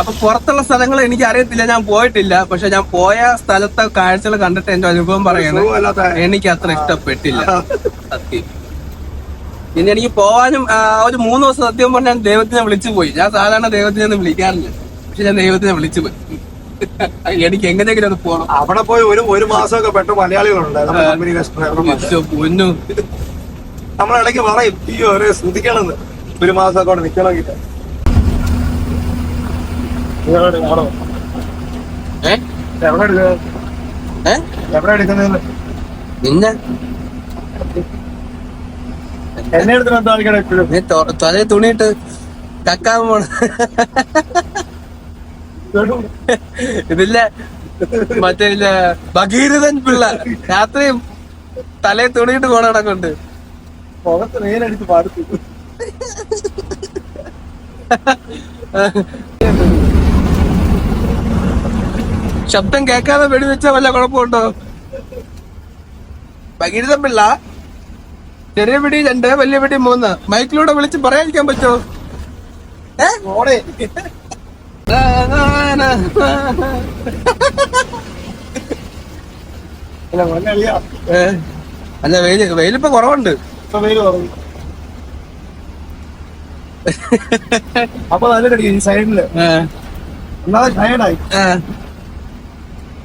അപ്പൊ പുറത്തുള്ള സ്ഥലങ്ങൾ എനിക്ക് അറിയത്തില്ല, ഞാൻ പോയിട്ടില്ല. പക്ഷെ ഞാൻ പോയ സ്ഥലത്തെ കാഴ്ചകൾ കണ്ടിട്ട് എന്റെ അനുഭവം പറയുന്നത് എനിക്ക് അത്ര ഇഷ്ടപ്പെട്ടില്ല സത്യം. പിന്നെ എനിക്ക് പോവാനും ഒരു 3 ദിവസം സത്യം പറഞ്ഞാൽ ഞാൻ ദൈവത്തിനെ വിളിച്ചു പോയി. ഞാൻ സാധാരണ ദൈവത്തിനെ ഒന്നും വിളിക്കാറില്ല, പക്ഷെ ഞാൻ ദൈവത്തിനെ വിളിച്ചു പോയി. എനിക്ക് എങ്ങനെയെങ്കിലും ഒന്ന് പോകണം. അവിടെ പോയി ഒരു മാസമൊക്കെ പെട്ട മലയാളികളുണ്ട്. നമ്മളിടയ്ക്ക് പറയും ഈ ഒരു ശ്രദ്ധിക്കണമെന്ന്, ഒരു മാസമൊക്കെ അവിടെ നിൽക്കണമെങ്കിൽ. എവിടെ എടുക്കുന്നത് പിന്നെ എന്നെ എടുത്ത് എന്താ എപ്പോഴും തലേ തുണിയിട്ട് കക്കാൻ പോണ ഇതില്ല, മറ്റേ ഭഗീരഥൻ പിള്ള രാത്രി തലേ തുണിയിട്ട് പോണ കണക്കുണ്ട്. മുഖത്ത് നേരടിച്ച് പാടുത്തു. ശബ്ദം കേൾക്കാതെ വെടിവെച്ചാ വല്ല കുഴപ്പമുണ്ടോ? ഭഗീരഥൻ പിള്ള ചെറിയ പിടി 2, വലിയ പിടി 3. മൈക്കിലൂടെ വിളിച്ച് പറയാതിരിക്കാൻ പറ്റോ? അല്ല വെയിലിപ്പോ കുറവുണ്ട്. അപ്പൊ നല്ലൊരു സൈഡില് ടയർഡായി.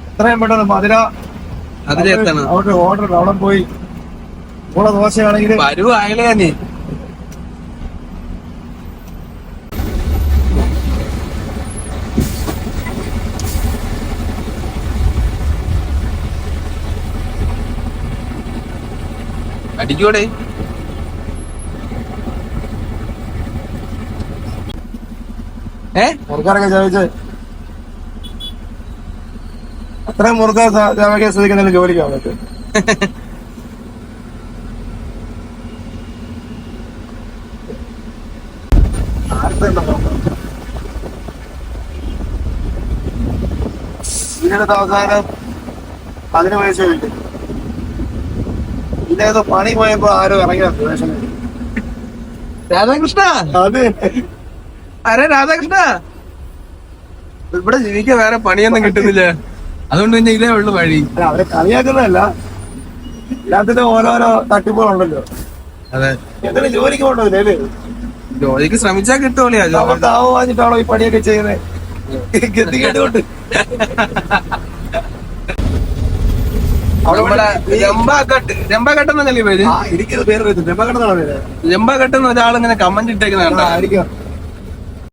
എത്രയും പെട്ടെന്ന് അതിലെത്തണം. ഓർഡർ അവിടെ പോയി കൂടെ ദോശയാണെങ്കിൽ വരുവായാലേ നീ അടിക്കൂടെ. മുറുക്കാരൊക്കെ ചോദിച്ച് അത്രയും മുറുക്കാൻ ശ്രദ്ധിക്കുന്ന ജോലിക്കാൻ പറ്റും. ഇതിനടുത്ത് അവസാനം 10 വയസ്സുണ്ട്. ഇതിനകത്ത് പണി പോയപ്പോ ആരും ഇറങ്ങിയ രാധാകൃഷ്ണ. അരെ രാധാകൃഷ്ണ, ഇവിടെ ജീവിക്കാൻ വേറെ പണിയൊന്നും കിട്ടുന്നില്ല, അതുകൊണ്ട് പിന്നെ ഇതേ ഉള്ളു വഴി. അവരെ കളിയാക്കുന്നതല്ല, എല്ലാത്തിനും ഓരോരോ തട്ടിപ്പുകളുണ്ടല്ലോ. അതെ, എന്തെങ്കിലും ജോലിക്ക് പോകണ്ടല്ലേ? ജോലിക്ക് ശ്രമിച്ചാൽ കിട്ടുമല്ലോ. താവ് വാങ്ങിട്ടാണോ ഈ പണിയൊക്കെ ചെയ്യുന്നത്? ഗതികേട്ടുകൊണ്ട് രംബഘട്ട് എന്നല്ലേ പേര്? എനിക്കത് പേര് രംബഘട്ട് രംബഘട്ട് എന്ന ഒരാളിങ്ങനെ കമന്റ് ഇട്ടേക്കുന്ന ആയിരിക്കും.